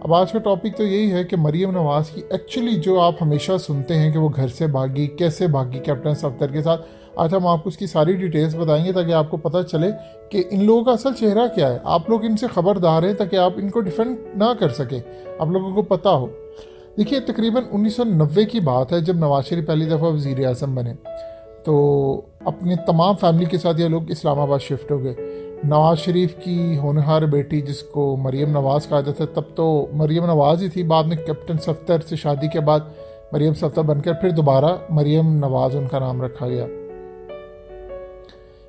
अब आज का टॉपिक तो यही है कि मरीम नवाज़ की एक्चुअली जो आप हमेशा सुनते हैं कि वो घर से भागी, कैसे भागी कैप्टन सफ्दर के साथ, आज हम आपको उसकी सारी डिटेल्स बताएंगे ताकि आपको पता चले कि इन लोगों का असल चेहरा क्या है। आप लोग इनसे खबरदार हैं ताकि आप इनको डिफेंड ना कर सके, आप लोगों को पता हो। देखिए, तकरीबन 1990 की बात है जब नवाज शरीफ पहली दफ़ा वज़ीर आज़म बने, तो अपने तमाम फैमिली के साथ ये लोग इस्लामाबाद शिफ्ट हो गए। नवाज शरीफ की होनहार बेटी जिसको मरीम नवाज़ कहा जाता है, तब तो मरीम नवाज़ ही थी, बाद में कैप्टन सफ्दर से शादी के बाद मरीम सफ्दर बनकर फिर दोबारा मरीम नवाज़ उनका नाम रखा गया।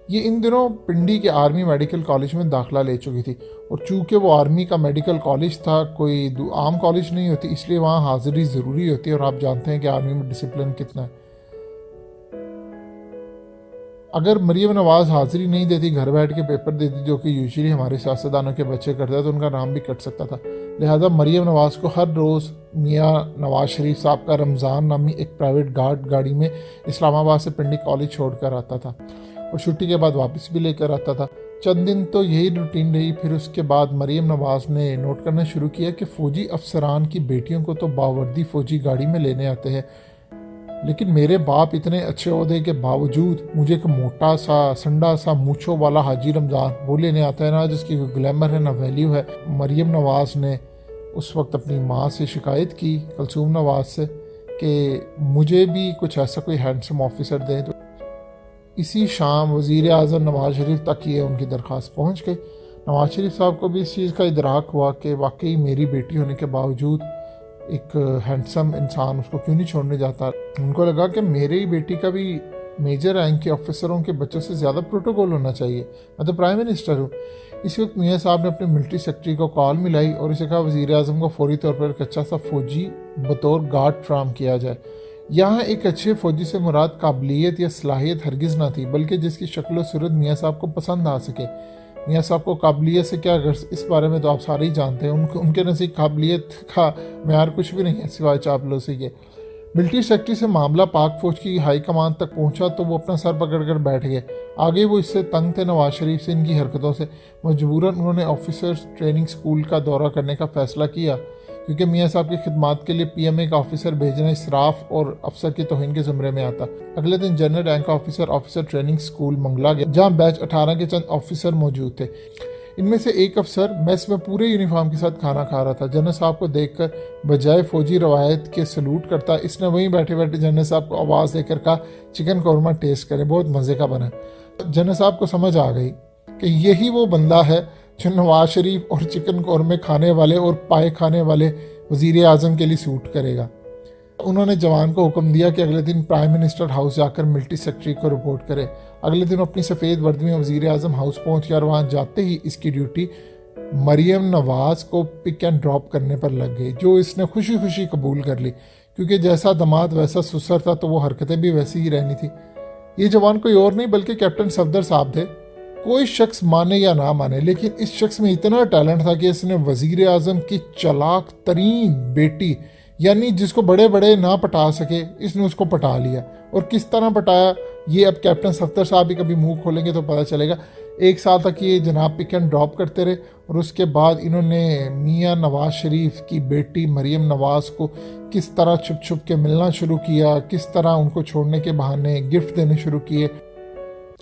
ये इन दिनों पिंडी के आर्मी मेडिकल कॉलेज में दाखिला ले चुकी थी, और चूँकि वो आर्मी का मेडिकल कॉलेज था, कोई आम कॉलेज नहीं होती, इसलिए वहाँ हाज़िरी ज़रूरी होती है। और आप जानते हैं कि आर्मी में डिसिप्लिन कितना है। अगर मरीम नवाज़ हाज़िरी नहीं देती, घर बैठ के पेपर देती, जो कि यूजुअली हमारे सियासतदानों के बच्चे करते हैं, तो उनका नाम भी कट सकता था। लिहाजा मरीम नवाज़ को हर रोज़ मियाँ नवाज़ शरीफ साहब का रमज़ान नामी एक प्राइवेट गाड़ी में इस्लामाबाद से पिंडी कॉलेज छोड़ कर आता था, और छुट्टी के बाद वापस भी लेकर आता था। चंद दिन तो यही रूटीन रही। फिर उसके बाद मरीम नवाज़ ने नोट करना शुरू किया कि फ़ौजी अफसरान की बेटियों को तो बावर्दी फ़ौजी गाड़ी में लेने आते हैं, लेकिन मेरे बाप इतने अच्छे ओहदे के बावजूद मुझे एक मोटा सा संडा सा मूछों वाला हाजी रमज़ान वो लेने आता है, ना जिसकी कोई ग्लैमर है ना वैल्यू है। मरीम नवाज़ ने उस वक्त अपनी माँ से शिकायत की, कलसूम नवाज़ से, कि मुझे भी कुछ ऐसा कोई हैंडसम ऑफिसर दें। तो इसी शाम वज़ीर आज़म नवाज़ शरीफ तक ये उनकी दरख्वास्त पहुँच गई। नवाज़ शरीफ साहब को भी इस चीज़ का इदराक हुआ कि वाकई मेरी बेटी होने के बावजूद एक हैंडसम इंसान उसको क्यों नहीं छोड़ने जाता। उनको लगा कि मेरी बेटी का भी मेजर रैंक के ऑफिसरों के बच्चों से ज़्यादा प्रोटोकॉल होना चाहिए, मैं तो प्राइम मिनिस्टर हूँ। इस वक्त मियाँ साहब ने अपने मिलिट्री सेक्रेटरी को कॉल मिलाई और इसे कहा वज़ीर आज़म को फौरी तौर पर एक अच्छा सा फ़ौजी बतौर गार्ड फ्राहम किया जाए। यहाँ एक अच्छे फ़ौजी से मुराद काबिलियत या सलाहियत हरगिज़ ना थी, बल्कि जिसकी शक्ल सूरत मियाँ साहब को पसंद आ सके। मियाँ साहब को काबिलियत से क्या कर, इस बारे में तो आप सारे ही जानते हैं। उनके नज़दीक काबिलियत का म्यार कुछ भी नहीं है सिवाय चापलूसी के। मिलिट्री सेक्रेटरी से मामला पाक फौज की हाई कमान तक पहुंचा तो वो अपना सर पकड़कर बैठ गए। आगे वो इससे तंग थे नवाज शरीफ से, इनकी हरकतों से। मजबूरन उन्होंने ऑफिसर्स ट्रेनिंग स्कूल का दौरा करने का फ़ैसला किया, क्योंकि मियाँ साहब की खिदमात के लिए पीएमए का ऑफिसर भेजना इसराफ और अफसर की तौहीन के ज़ुमरे में आता। अगले दिन general rank officer training school Mangla गया, जहाँ बैच 18 के चंद ऑफिसर मौजूद थे। इनमें से एक अफसर मेस में पूरे यूनिफॉर्म के साथ खाना खा रहा था। जनरल साहब को देखकर बजाय फौजी रवायत के सलूट करता, इसने वहीं बैठे बैठे जनरल साहब को आवाज़ देकर कहा, चिकन कौरमा टेस्ट करें, बहुत मज़े का बना। जनरल साहब को समझ आ गई कि यही वो बंदा है जो नवाज शरीफ और चिकन कौरमे खाने वाले और पाए खाने वाले वज़ीर आज़म के लिए सूट करेगा। उन्होंने जवान को हुक्म दिया कि अगले दिन प्राइम मिनिस्टर हाउस जाकर मिलिट्री सेक्रेटरी को रिपोर्ट करे। अगले दिन अपनी सफ़ेद वर्दी में वज़ीर आज़म हाउस पहुँच गया और वहाँ जाते ही इसकी ड्यूटी मरीम नवाज़ को पिक एंड ड्रॉप करने पर लग गई, जो इसने खुशी खुशी कबूल कर ली, क्योंकि जैसा दामाद वैसा सुसर था, तो वो हरकतें भी वैसी ही रहनी थी। ये जवान कोई और नहीं बल्कि कैप्टन सफदर साहब थे। कोई शख्स माने या ना माने, लेकिन इस शख्स में इतना टैलेंट था कि इसने वज़ीर आज़म की चालाक तरीन बेटी, यानी जिसको बड़े बड़े ना पटा सके, इसने उसको पटा लिया। और किस तरह पटाया, ये अब कैप्टन सफ्दर साहब भी कभी मुंह खोलेंगे तो पता चलेगा। 1 साल तक ये जनाब पिक एंड ड्रॉप करते रहे, और उसके बाद इन्होंने मियाँ नवाज़ शरीफ की बेटी मरीम नवाज़ को किस तरह छुप छुप के मिलना शुरू किया, किस तरह उनको छोड़ने के बहाने गिफ्ट देने शुरू किए।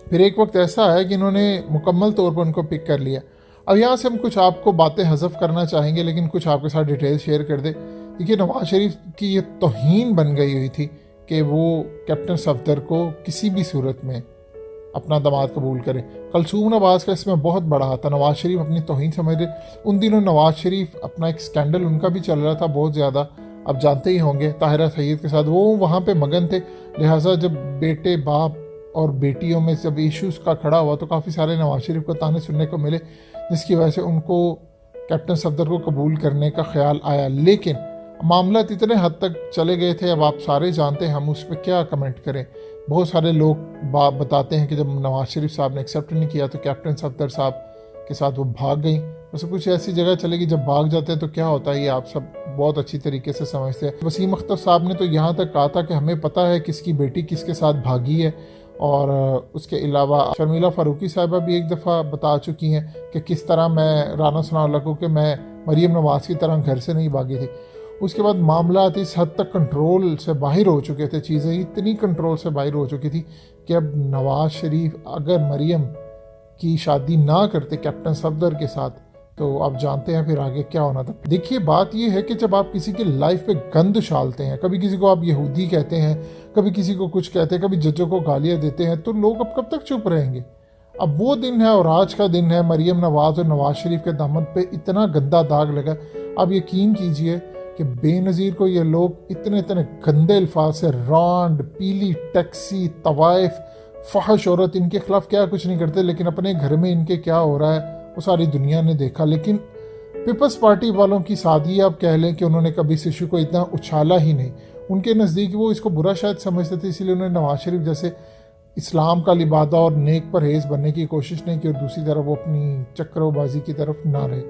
फिर एक वक्त ऐसा है कि इन्होंने मुकम्मल तौर पर उनको पिक कर लिया। अब यहाँ से हम कुछ आपको बातें हज़फ करना चाहेंगे, लेकिन कुछ आपके साथ डिटेल शेयर कर दे। देखिए, नवाज शरीफ की ये तौहीन बन गई हुई थी कि वो कैप्टन सफदर को किसी भी सूरत में अपना दामाद कबूल करे। कलसूम नवाज़ का इसमें बहुत बड़ा हाथ था। नवाज शरीफ अपनी तौहीन समझ रहे। उन दिनों नवाज शरीफ अपना एक स्कैंडल उनका भी चल रहा था बहुत ज़्यादा, आप जानते ही होंगे, ताहिरा सैयद के साथ। वो वहाँ पे मगन थे। लिहाजा जब बेटे बाप और बेटियों में जब इश्यूज़ का खड़ा हुआ तो काफ़ी सारे नवाज शरीफ को ताने सुनने को मिले, जिसकी वजह से उनको कैप्टन सफदर को कबूल करने का ख्याल आया। लेकिन मामला इतने हद तक चले गए थे, अब आप सारे जानते हैं, हम उस पर क्या कमेंट करें। बहुत सारे लोग बताते हैं कि जब नवाज शरीफ साहब ने एक्सेप्ट नहीं किया तो कैप्टन सफदर साहब के साथ वो भाग गई। वैसे कुछ ऐसी जगह चलेगी जब भाग जाते हैं तो क्या होता है, ये आप सब बहुत अच्छी तरीके से समझते हैं। वसीम अख्तर साहब ने तो यहाँ तक कहा था कि हमें पता है किसकी बेटी किसके साथ भागी है। और उसके अलावा शर्मिला फ़ारूकी साहिबा भी एक दफ़ा बता चुकी हैं कि किस तरह मैं राना सनाउल्लाह को कि मैं मरीम नवाज़ की तरह घर से नहीं भागी थी। उसके बाद मामला इस हद तक कंट्रोल से बाहर हो चुके थे, चीज़ें इतनी कंट्रोल से बाहर हो चुकी थी कि अब नवाज़ शरीफ अगर मरीम की शादी ना करते कैप्टन सफदर के साथ तो आप जानते हैं फिर आगे क्या होना था। देखिए बात यह है कि जब आप किसी की लाइफ पे गंद उछालते हैं, कभी किसी को आप यहूदी कहते हैं, कभी किसी को कुछ कहते हैं, कभी जजों को गालियाँ देते हैं, तो लोग अब कब तक चुप रहेंगे। अब वो दिन है और आज का दिन है, मरीम नवाज़ और नवाज़ शरीफ के दामन पे इतना गंदा दाग लगा। आप यकीन कीजिए कि बेनज़ीर को ये लोग इतने इतने गंदे अल्फाज से रांड, पीली टैक्सी, तवाइफ, फहश औरत, इनके खिलाफ क्या कुछ नहीं करते, लेकिन अपने घर में इनके क्या हो रहा है वो सारी दुनिया ने देखा। लेकिन पीपल्स पार्टी वालों की सादगी आप कह लें कि उन्होंने कभी इस इशू को इतना उछाला ही नहीं। उनके नज़दीक वो इसको बुरा शायद समझते थे, इसलिए उन्होंने नवाज शरीफ जैसे इस्लाम का लिबादा और नेक परहेज़ बनने की कोशिश नहीं की और दूसरी तरफ वो अपनी चक्करोबाजी की तरफ ना रहे।